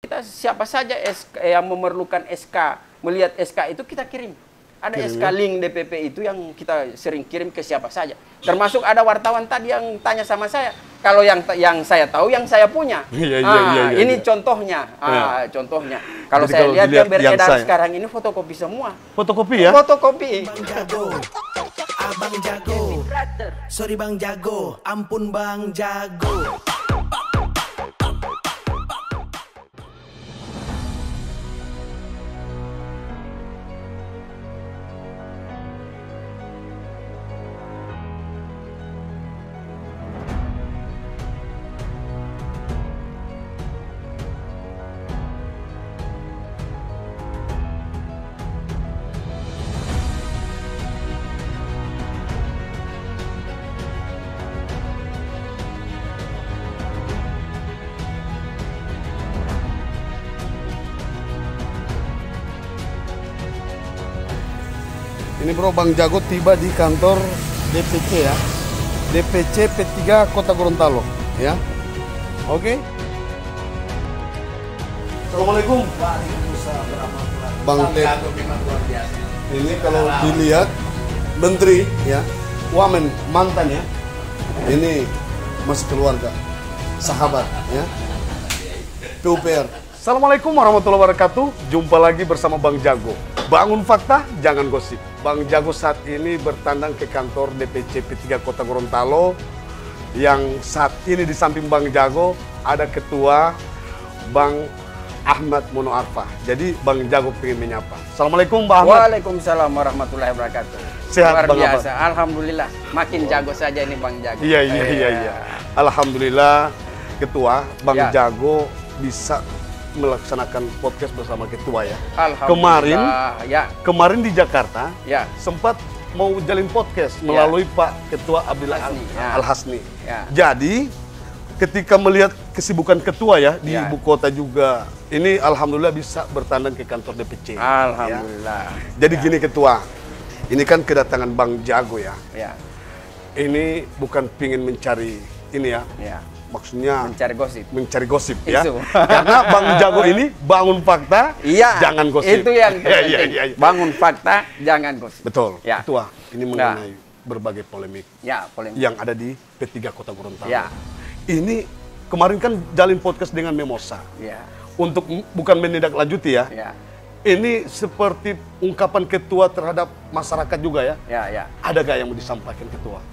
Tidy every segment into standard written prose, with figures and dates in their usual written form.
kita siapa saja yang memerlukan SK, melihat SK itu kita kirim. Ada SK link DPP itu yang kita sering kirim ke siapa saja. Termasuk ada wartawan tadi yang tanya sama saya. Kalau yang saya tahu, yang saya punya. Ini contohnya. Contohnya. Kalau saya lihat yang beredar sekarang ini fotokopi semua. Fotokopi ya? Fotokopi. Bang Jago, Abang Jago. Sorry Bang Jago, ampun Bang Jago. Ini bro, Bang Jago tiba di kantor DPC ya. DPC P3 Kota Gorontalo ya. Oke. Assalamualaikum. Waalaikumsalam warahmatullahi Bang Jago memang luar biasa. Ini kalau dilihat menteri ya, wamen mantan ya. Ini masih keluarga, sahabat ya. PUPR. Assalamualaikum warahmatullahi wabarakatuh. Jumpa lagi bersama Bang Jago. Bangun fakta, jangan gosip. Bang Jago saat ini bertandang ke kantor DPC P3 Kota Gorontalo. Yang saat ini di samping Bang Jago ada Ketua Bang Ahmad Mono Arfa. Jadi Bang Jago pengen menyapa. Assalamualaikum Bang Ahmad. Waalaikumsalam warahmatullahi wabarakatuh. Sehat luar Bang biasa. Ahmad. Alhamdulillah. Makin jago saja ini Bang Jago. Iya. Alhamdulillah Ketua Bang Jago bisa melaksanakan podcast bersama Ketua ya. Kemarin di Jakarta sempat mau jalin podcast melalui Pak Ketua Abdillah Al-Hasni. Jadi ketika melihat kesibukan Ketua ya di ibu kota juga, ini alhamdulillah bisa bertandang ke kantor DPC. Alhamdulillah. Jadi gini Ketua, ini kan kedatangan Bang Jago ya. Ini bukan pingin mencari ini ya. Maksudnya mencari gosip ya. Karena Bang Jago ini bangun fakta, jangan gosip. Itu yang penting. Bangun fakta, jangan gosip. Betul. Ketua, ini mengenai berbagai polemik yang ada di P3 Kota Gorontalo. Ini kemarin kan jalin podcast dengan Memosa. Untuk bukan menindaklanjuti ya. Ini seperti ungkapan Ketua terhadap masyarakat juga ya. Ada gak yang mau disampaikan Ketua?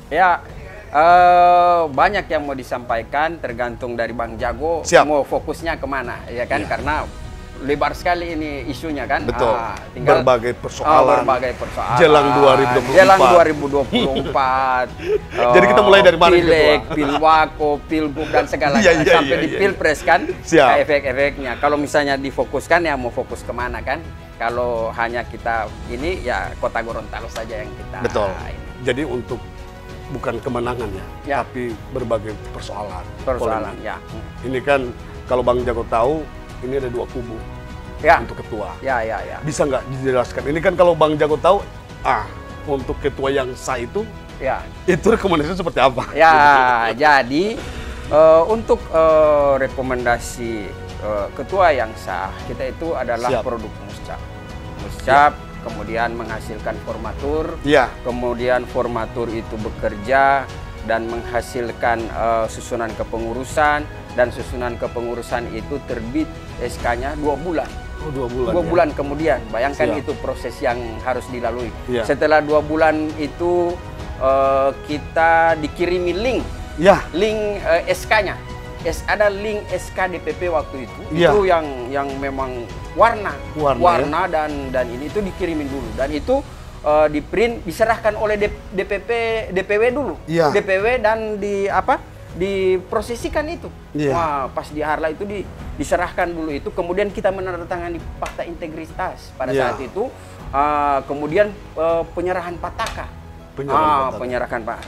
Banyak yang mau disampaikan, tergantung dari Bang Jago. Mau fokusnya kemana, ya kan? Karena lebar sekali ini isunya kan. Betul. Tinggal berbagai persoalan. Jelang 2024. Jadi kita mulai dari mana? Pileg, Pilwako, Pilgub dan segala sampai di Pilpres kan. Efek-efeknya. Kalau misalnya difokuskan ya mau fokus kemana kan? Kalau hanya kita ini ya Kota Gorontalo saja yang kita. Betul. Jadi untuk bukan kemenangan ya, tapi berbagai persoalan. Ini kan kalau Bang Jago tahu, ini ada dua kubu untuk ketua. Bisa nggak dijelaskan? Ini kan kalau Bang Jago tahu, untuk ketua yang sah itu rekomendasinya seperti apa? Jadi untuk rekomendasi ketua yang sah, kita itu adalah produk Muscap. Kemudian menghasilkan formatur, kemudian formatur itu bekerja dan menghasilkan susunan kepengurusan, dan susunan kepengurusan itu terbit SK-nya 2 bulan. 2 bulan kemudian, bayangkan itu proses yang harus dilalui. Setelah 2 bulan itu kita dikirimi link SK-nya. Ada link SK DPP waktu itu, itu yang memang warna dan ini itu dikirimin dulu, dan itu di print diserahkan oleh DPW dulu, DPW dan diprosesikan itu. Wah, pas di Harla itu diserahkan dulu itu, kemudian kita menandatangani fakta integritas pada saat itu, kemudian penyerahan pataka.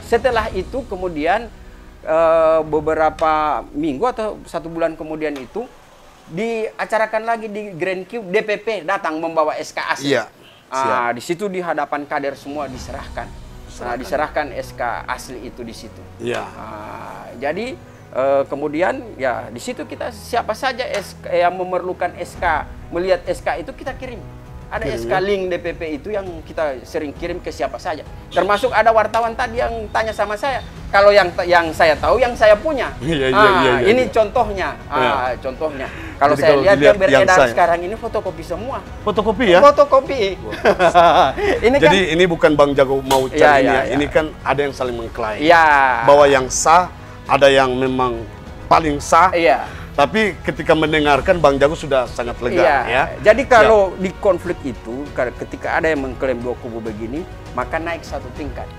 Setelah itu kemudian beberapa minggu atau 1 bulan kemudian itu diacarakan lagi di Grand Cube, DPP datang membawa SK asli. Di situ di hadapan kader semua diserahkan. Diserahkan SK asli itu di situ. Jadi Kemudian ya di situ kita siapa saja yang memerlukan SK, melihat SK itu kita kirim. Ada SK link DPP itu yang kita sering kirim ke siapa saja. Termasuk ada wartawan tadi yang tanya sama saya. Kalau yang saya tahu, yang saya punya. Ini contohnya. Contohnya. Kalau saya lihat yang beredar sekarang ini fotokopi semua. Fotokopi ya? Fotokopi. Ini jadi kan, ini bukan Bang Jago mau cari ini kan ada yang saling mengklaim. Bahwa yang sah, ada yang memang paling sah. Tapi ketika mendengarkan Bang Jago sudah sangat lega ya. Jadi kalau di konflik itu ketika ada yang mengklaim dua kubu begini, maka naik satu tingkat.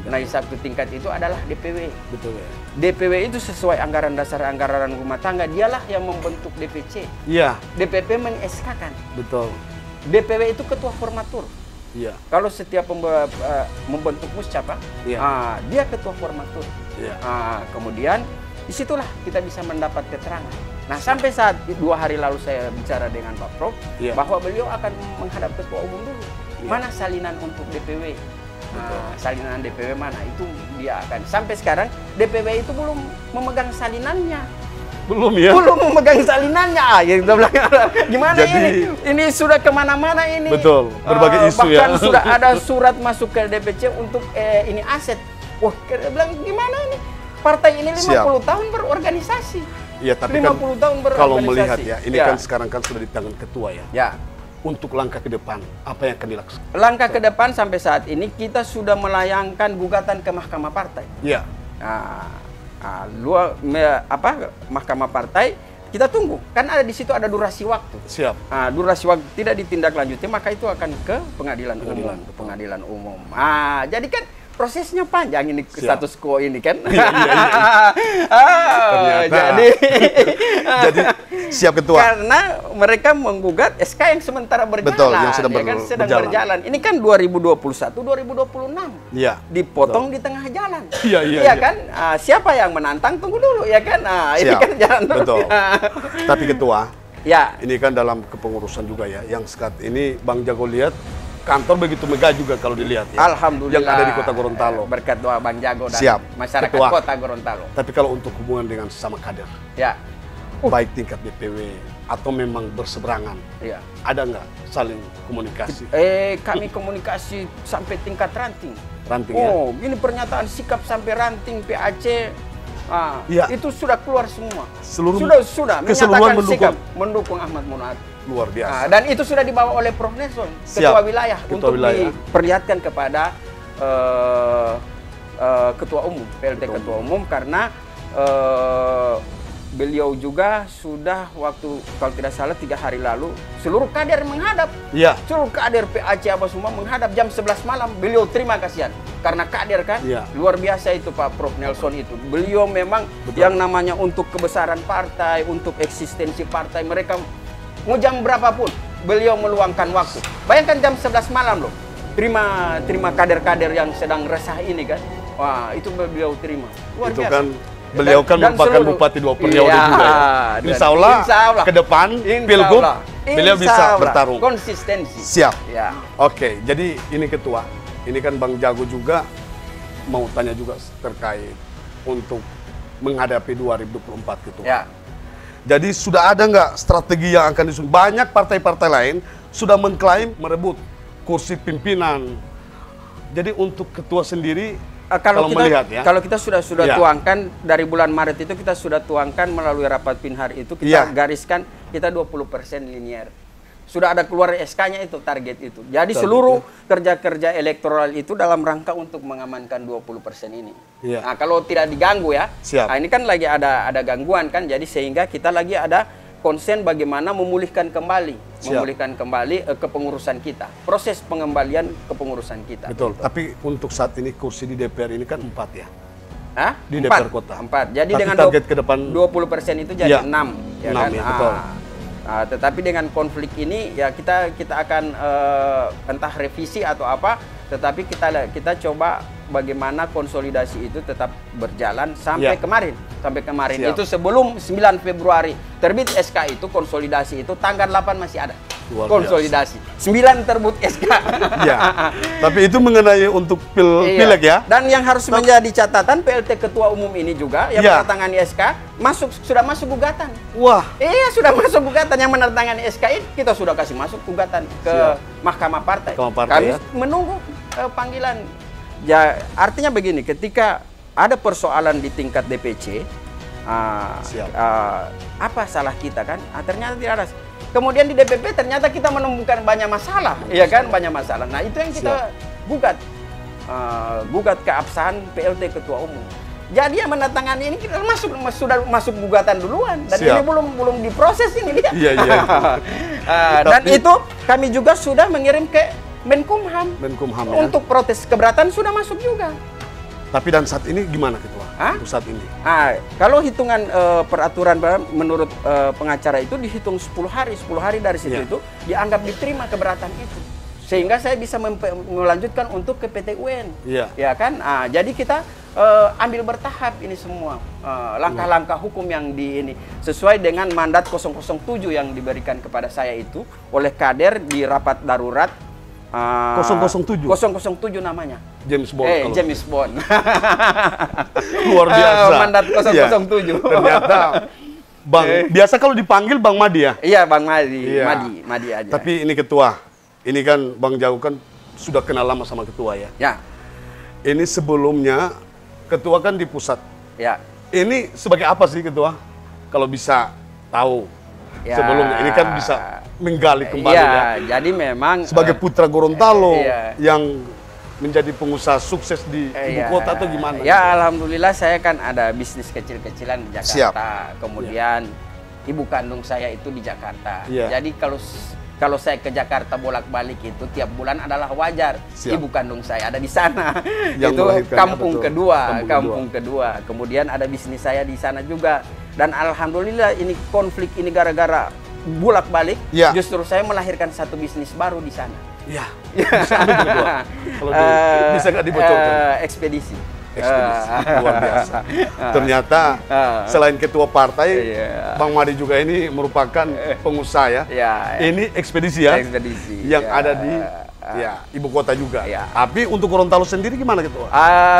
Naik satu tingkat itu adalah DPW. Betul ya. DPW itu sesuai anggaran dasar anggaran rumah tangga, dialah yang membentuk DPC. Iya. DPP meng-SK-kan. Betul. DPW itu ketua formatur. Iya. Kalau setiap membentuk muscapa, dia ketua formatur. Iya. Kemudian disitulah kita bisa mendapat keterangan. Nah, sampai saat 2 hari lalu saya bicara dengan Pak Prof bahwa beliau akan menghadap ketua umum dulu. Mana salinan untuk DPW? Salinan DPW mana? Itu dia akan. Sampai sekarang DPW itu belum memegang salinannya. Belum ya? Belum memegang salinannya. Ya kita bilang gimana ini? Ini sudah kemana-mana ini. Betul. Berbagai isu bahkan sudah ada surat masuk ke DPC untuk ini aset. Wah, kita bilang gimana ini? Partai ini 50 tahun berorganisasi. Iya, tapi 50 tahun berorganisasi. Kalau melihat ya, ini kan sekarang kan sudah di tangan ketua ya. Ya. Untuk langkah ke depan, apa yang akan dilakukan? Langkah ke depan sampai saat ini kita sudah melayangkan gugatan ke Mahkamah Partai. Iya. Mahkamah Partai kita tunggu. Kan ada di situ ada durasi waktu. Siap. Durasi waktu tidak ditindaklanjuti, maka itu akan ke pengadilan umum. Jadi kan prosesnya panjang ini. Status quo ini kan. Jadi siap ketua. Karena mereka menggugat SK yang sementara berjalan. Betul, yang sedang berjalan. Ini kan 2021, 2026. Iya. Dipotong di tengah jalan. Iya kan? Siapa yang menantang tunggu dulu ya kan. Ini kan jalan terus. Betul. Tapi ketua, ini kan dalam kepengurusan juga ya. Yang saat ini Bang Jago lihat kantor begitu megah juga kalau dilihat ya. Alhamdulillah. Yang ada di Kota Gorontalo. Berkat doa Bang Jago dan masyarakat ketua. Kota Gorontalo. Tapi kalau untuk hubungan dengan sesama kader, baik tingkat DPW atau memang berseberangan, ada nggak saling komunikasi? Kami komunikasi sampai tingkat ranting. Ranting ya? Ini pernyataan sikap sampai ranting PAC. Itu sudah keluar semua. Sudah menyatakan sikap mendukung Ahmad Munaat. Luar biasa. Dan itu sudah dibawa oleh Prof Nelson, ketua wilayah, untuk diperlihatkan kepada ketua umum, PLT ketua umum, karena beliau juga sudah waktu kalau tidak salah 3 hari lalu seluruh kader menghadap. Seluruh kader PAC apa semua menghadap jam 11 malam. Beliau terima kasihan karena kader kan luar biasa itu Pak Prof Nelson itu. Beliau memang yang namanya untuk kebesaran partai, untuk eksistensi partai, mereka mau jam berapapun beliau meluangkan waktu. Bayangkan jam 11 malam loh. Terima kader-kader yang sedang resah ini kan. Wah, itu beliau terima. Luar biasa. Kan beliau kan merupakan bupati 2 periode juga ya. Insya Allah ke depan pilgub beliau bisa bertarung. Konsistensi. Siap. Oke, jadi ini ketua. Ini kan Bang Jago juga mau tanya juga terkait untuk menghadapi 2024 ketua. Jadi sudah ada nggak strategi yang akan disusun? Banyak partai-partai lain sudah mengklaim merebut kursi pimpinan. Jadi untuk ketua sendiri, kalau kita sudah tuangkan dari bulan Maret itu, kita sudah tuangkan melalui rapat Pinhar itu, kita gariskan kita 20% linier. Sudah ada keluar SK-nya itu, target itu. Jadi seluruh kerja-kerja elektoral itu dalam rangka untuk mengamankan 20% ini. Nah, kalau tidak diganggu ya, ini kan lagi ada gangguan kan, jadi sehingga kita lagi ada konsen bagaimana memulihkan kembali kepengurusan kita, proses pengembalian kepengurusan kita. Betul. Gitu. Tapi untuk saat ini kursi di DPR ini kan 4 ya. Di 4, DPR kota. 4. Jadi tapi dengan target ke depan 20% itu jadi 6, ya 6 kan? Ya, betul. Tetapi dengan konflik ini ya kita akan entah revisi atau apa, tetapi kita coba bagaimana konsolidasi itu tetap berjalan sampai Ya. kemarin. Sampai kemarin Siap. itu sebelum 9 Februari terbit SK itu, konsolidasi itu tanggal 8 masih ada. Luar Konsolidasi. 9 terbit SK. Ya. Tapi itu mengenai untuk Iya. pileg ya. Dan yang harus menjadi catatan, PLT Ketua Umum ini juga yang Iya. menandatangani SK sudah masuk gugatan. Wah. Iya, sudah masuk gugatan. Yang menandatangani SK ini kita sudah kasih masuk gugatan ke Siap. Mahkamah Partai. Mahkamah Partai, Kami ya. menunggu panggilan. Ya, artinya begini, ketika ada persoalan di tingkat DPC, Siap. apa salah kita kan? Ternyata tidak ada. Kemudian di DPP ternyata kita menemukan banyak masalah, iya kan? Banyak masalah. Nah, itu yang kita gugat. Gugat keabsahan PLT Ketua Umum. Jadi yang menandatangani ini kita sudah masuk gugatan duluan dan Siap. ini belum diproses ini dia. Iya, iya. Dan Tapi- itu kami juga sudah mengirim ke Menkumham. Menkumham ya. Untuk protes keberatan sudah masuk juga. Tapi dan saat ini gimana Ketua? Hah? Untuk saat ini. Kalau hitungan peraturan menurut pengacara itu dihitung 10 hari dari situ Iya. itu dianggap diterima keberatan itu. Sehingga saya bisa melanjutkan untuk ke PT UN. Iya. Ya kan? Jadi kita ambil bertahap ini semua langkah-langkah hukum yang ini sesuai dengan mandat 007 yang diberikan kepada saya itu oleh Kader di rapat darurat 007? 007 namanya. James Bond. kalau- James Bond. Luar biasa. Mandat 007. Iya. Ternyata Bang, biasa kalau dipanggil Bang Madi ya. Iya, Bang Madi. Iya. Madi aja. Tapi ini Ketua, ini kan Bang Jago kan sudah kenal lama sama Ketua ya. ya, Ini sebelumnya Ketua kan di pusat. ya. Ini sebagai apa sih Ketua? Kalau bisa tahu Ya. sebelumnya, ini kan bisa menggali kembali Iya, ya. jadi memang Sebagai putra Gorontalo iya. yang menjadi pengusaha sukses di ibu iya. kota atau gimana? Ya, alhamdulillah saya kan ada bisnis kecil-kecilan di Jakarta. Siap. Kemudian ibu kandung saya itu di Jakarta. Iya. Jadi kalau saya ke Jakarta bolak-balik itu tiap bulan adalah wajar. Siap. Ibu kandung saya ada di sana. Yang Itu melahirkan, kampung ya, betul. kedua, Kampung kampung kedua. Kemudian ada bisnis saya di sana juga. Dan alhamdulillah ini konflik ini gara-gara bolak-balik. Ya. Justru saya melahirkan satu bisnis baru di sana. Ya. Bisa apa itu, Ketua? Kalau bisa nggak dibocorkan? Ekspedisi. Ekspedisi. Luar biasa. Ternyata selain ketua partai, Iya. Bang Madi juga ini merupakan pengusaha ya. Ya, Ini ekspedisi ya. ekspedisi. Yang Ya. ada di ibu kota juga. Ya. Tapi untuk Gorontalo sendiri gimana Ketua?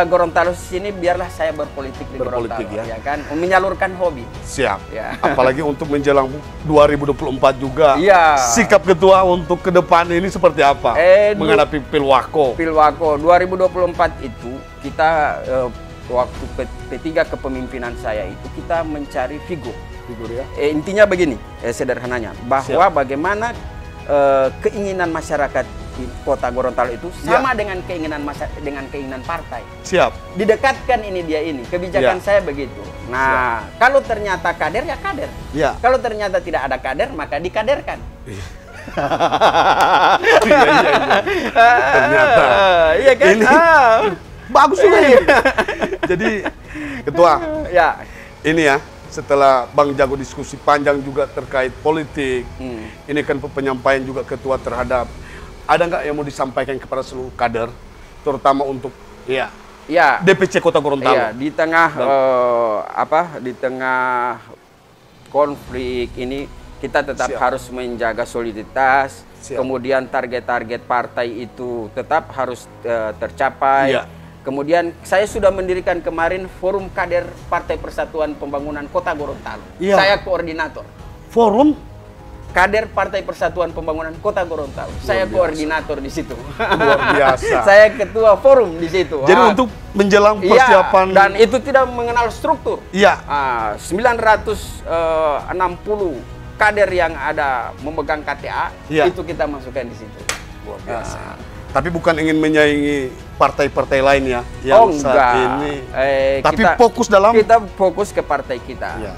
Gorontalo sini biarlah saya berpolitik di Berpolitik, Gorontalo, ya. kan, menyalurkan hobi. Siap. Ya. Apalagi untuk menjelang 2024 juga. Iya. Sikap Ketua untuk ke depan ini seperti apa? Menghadapi Pilwako. Pilwako 2024 itu kita waktu P3 kepemimpinan saya itu kita mencari figur. Figur ya. Intinya begini, sederhananya, bahwa Siap. bagaimana keinginan masyarakat di Kota Gorontalo itu sama dengan keinginan partai. Siap. Didekatkan ini dia ini kebijakan Ya. saya begitu. Nah, kalau ternyata kader ya kader. Ya. Kalau ternyata tidak ada kader maka dikaderkan. Iya. Ternyata. Iya kan? Ini bagus juga ini. Jadi Ketua, Ya. ini ya setelah Bang Jago diskusi panjang juga terkait politik, ini kan penyampaian juga Ketua terhadap ada nggak yang mau disampaikan kepada seluruh kader, terutama untuk Ya. DPC Kota Gorontalo. Iya, di tengah di tengah konflik ini kita tetap Siap. harus menjaga soliditas. Siap. Kemudian target-target partai itu tetap harus tercapai. Iya. Kemudian saya sudah mendirikan kemarin Forum Kader Partai Persatuan Pembangunan Kota Gorontalo. Iya. Saya koordinator. Forum Kader Partai Persatuan Pembangunan Kota Gorontalo. Saya biasa. koordinator di situ. Luar biasa. Saya ketua forum di situ. Jadi untuk menjelang persiapan dan itu tidak mengenal struktur. Iya. 960 kader yang ada memegang KTA Iya. itu kita masukkan di situ. Luar biasa. Tapi bukan ingin menyaingi partai-partai lain ya yang saat enggak. ini. Tapi Kita- fokus dalam kita fokus ke partai kita. Iya.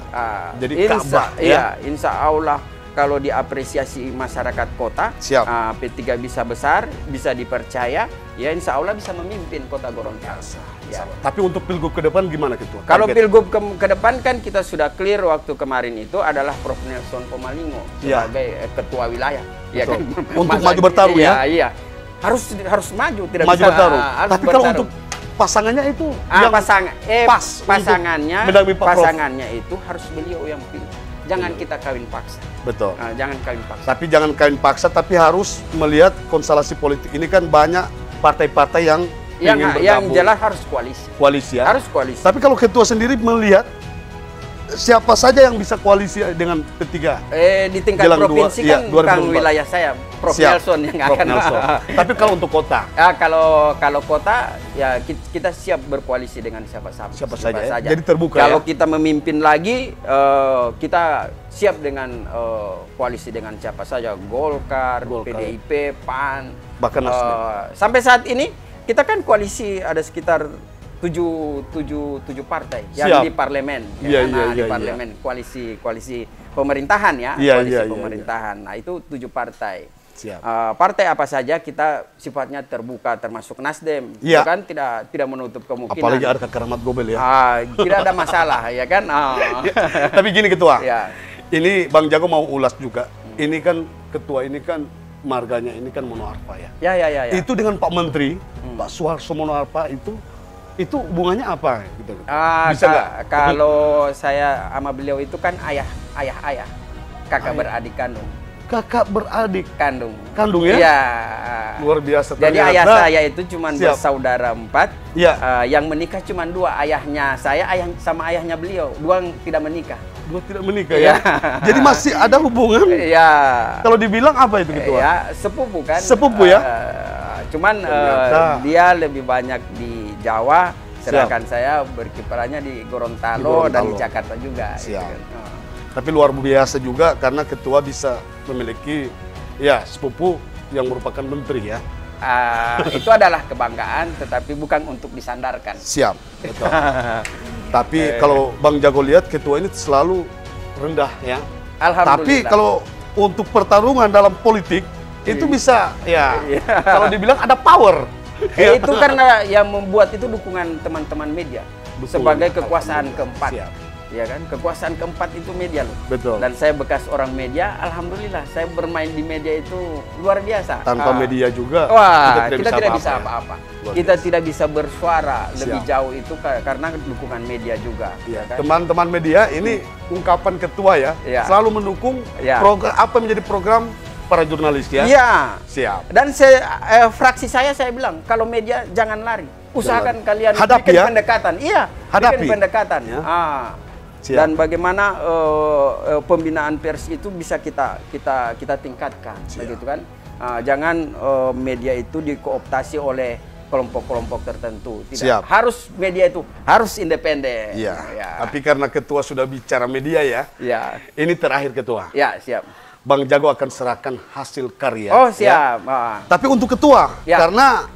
Jadi insya, Ka'bah, ya. iya, insya Allah kalau diapresiasi masyarakat kota, Siap. P3 bisa besar, bisa dipercaya, ya insya Allah bisa memimpin Kota Gorontalo. Ya. Tapi untuk pilgub ke depan gimana Ketua? Kalau Target? pilgub ke depan kan kita sudah clear waktu kemarin itu adalah Prof. Nelson Pomalingo Iya. sebagai ketua wilayah. Ya Betul. kan? Untuk maju bertarung, iya, ya? Iya, harus maju, tidak Maju bisa bertarung. harus Tapi kalau bertarung. untuk pasangannya itu yang pasangannya itu harus beliau yang pilih. Jangan kita kawin paksa. Betul. Jangan kawin paksa. Tapi jangan kawin paksa, tapi harus melihat konstelasi politik ini kan banyak partai-partai yang ingin bergabung. Yang jelas harus koalisi. Koalisi ya. Harus koalisi. Tapi kalau ketua sendiri melihat siapa saja yang bisa koalisi dengan ketiga? Di tingkat provinsi kan bukan wilayah saya, Prof. Nelson yang akan. Tapi kalau untuk kota? Kalau kota ya kita siap berkoalisi dengan siapa saja. Jadi terbuka. Kalau kita memimpin lagi, kita siap dengan koalisi dengan siapa saja, Golkar. PDIP, PAN, bahkan Nasdem. Sampai saat ini kita kan koalisi ada sekitar 7 partai yang di parlemen, di parlemen koalisi pemerintahan ya, pemerintahan. Nah itu 7 partai. Partai apa saja kita sifatnya terbuka, termasuk Nasdem, kan tidak menutup kemungkinan. Apalagi ada Keramat Gobel ya. Tidak ada masalah ya kan. Tapi gini ketua, ini Bang Jago mau ulas juga. Ini kan ketua ini kan marganya ini kan Mono Arfa ya. Ya. Itu dengan Pak Menteri, Pak Suharto Mono Arfa itu hubungannya apa gitu? Bisa kalau saya sama beliau itu kan ayah, kakak beradik kandung. Kakak beradik kandung ya? Iya. Luar biasa. Jadi ayah saya itu cuma bersaudara 4. Yang menikah cuma 2, ayahnya saya, sama ayahnya beliau. 2 tidak menikah. 2 tidak menikah ya? Jadi masih ada hubungan? Iya. Kalau dibilang apa itu ketua? Ya, sepupu kan. Sepupu ya? Cuman dia lebih banyak di Jawa, sedangkan saya berkiprahnya di Gorontalo dan di Jakarta juga. Siap. Gitu. Tapi luar biasa juga karena ketua bisa memiliki sepupu yang merupakan menteri ya. Itu adalah kebanggaan, tetapi bukan untuk disandarkan. Siap. Betul. Tapi kalau Bang Jago lihat ketua ini selalu rendah ya. Alhamdulillah. Tapi kalau untuk pertarungan dalam politik itu bisa kalau dibilang ada power. Itu karena yang membuat itu dukungan teman-teman media. Sebagai kekuasaan keempat. Ya kan, kekuasaan keempat itu media loh. Betul. Dan saya bekas orang media, alhamdulillah saya bermain di media itu luar biasa. Tanpa media juga kita tidak bisa apa-apa. Kita tidak bisa bersuara lebih jauh itu karena dukungan media juga. Teman-teman media ini ungkapan ketua ya, selalu mendukung program apa menjadi program para jurnalis ya. Iya. Siap. Dan fraksi saya bilang kalau media jangan lari. Usahakan kalian bikin pendekatan. Iya, bikin pendekatan. Dan bagaimana pembinaan pers itu bisa kita tingkatkan, begitu kan? Jangan media itu dikooptasi oleh kelompok-kelompok tertentu. Tidak. Harus media itu harus independen. Tapi karena ketua sudah bicara media ya. Ini terakhir ketua. Siap. Bang Jago akan serahkan hasil karya. Oh siap. Tapi untuk ketua, karena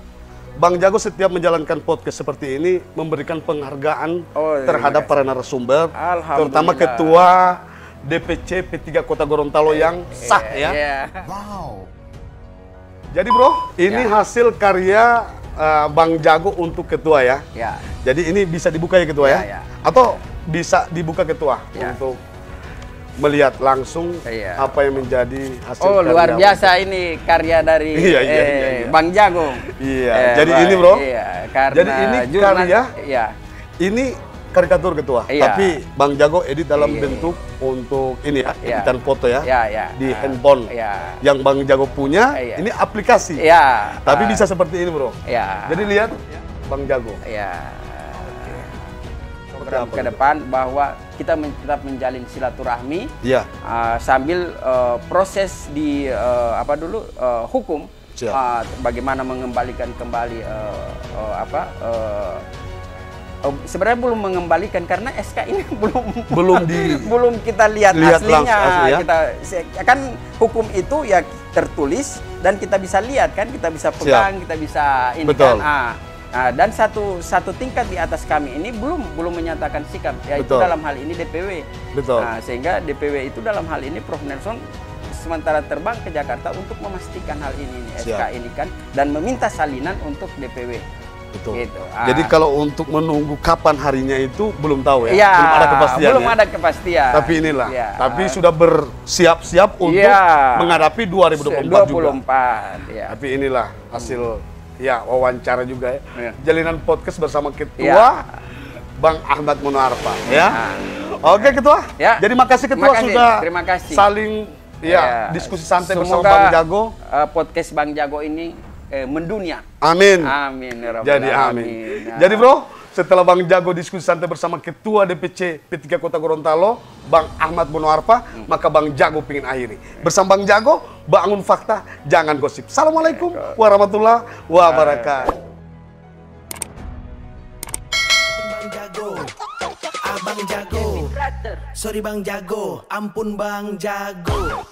Bang Jago setiap menjalankan podcast seperti ini memberikan penghargaan terhadap para narasumber, terutama ketua DPC P3 Kota Gorontalo yang sah ya. Wow. Jadi bro, ini hasil karya Bang Jago untuk ketua ya. Jadi ini bisa dibuka ya ketua ya? Atau bisa dibuka ketua untuk melihat langsung apa yang menjadi hasil karya. Luar biasa ini karya dari Bang Jago. Jadi ini bro. Karena jadi ini karya. Ini karikatur ketua. Tapi Bang Jago edit dalam bentuk untuk ini editan foto ya. Di handphone. Yang Bang Jago punya ini aplikasi. Tapi bisa seperti ini bro. Jadi lihat Bang Jago. Ke depan bahwa kita tetap menjalin silaturahmi sambil proses di hukum bagaimana mengembalikan kembali sebenarnya belum mengembalikan karena SK ini belum kita lihat aslinya. Kita kan hukum itu ya tertulis dan kita bisa lihat kan, kita bisa pegang, kita bisa ini kan. Dan satu tingkat di atas kami ini belum menyatakan sikap, yaitu dalam hal ini DPW. Sehingga DPW itu dalam hal ini Prof. Nelson sementara terbang ke Jakarta untuk memastikan hal ini SK ini kan, dan meminta salinan untuk DPW. Gitu. Jadi kalau untuk menunggu kapan harinya itu belum tahu ya, belum ada kepastian. Belum ada kepastian. Tapi inilah, tapi sudah bersiap-siap untuk menghadapi 2024 juga. Tapi inilah hasil ya wawancara juga ya. Ya. Jalinan podcast bersama Ketua Ya. Bang Ahmad Munoarfa ya. Nah. Oke Ketua. Ya. Jadi makasih Ketua sudah terima kasih. saling diskusi santai bersama Semoga, Bang Jago. Podcast Bang Jago ini mendunia. Amin. Amin. Ya Rabbal Jadi Alamin. amin. Nah. Jadi bro, setelah Bang Jago diskusi santai bersama Ketua DPC P3 Kota Gorontalo, Bang Ahmad Munoarfa, maka Bang Jago pengen akhiri. Bersama Bang Jago, bangun fakta, jangan gosip. Assalamualaikum warahmatullahi wabarakatuh. Bang Jago, Abang Jago, sorry Bang Jago, ampun Bang Jago.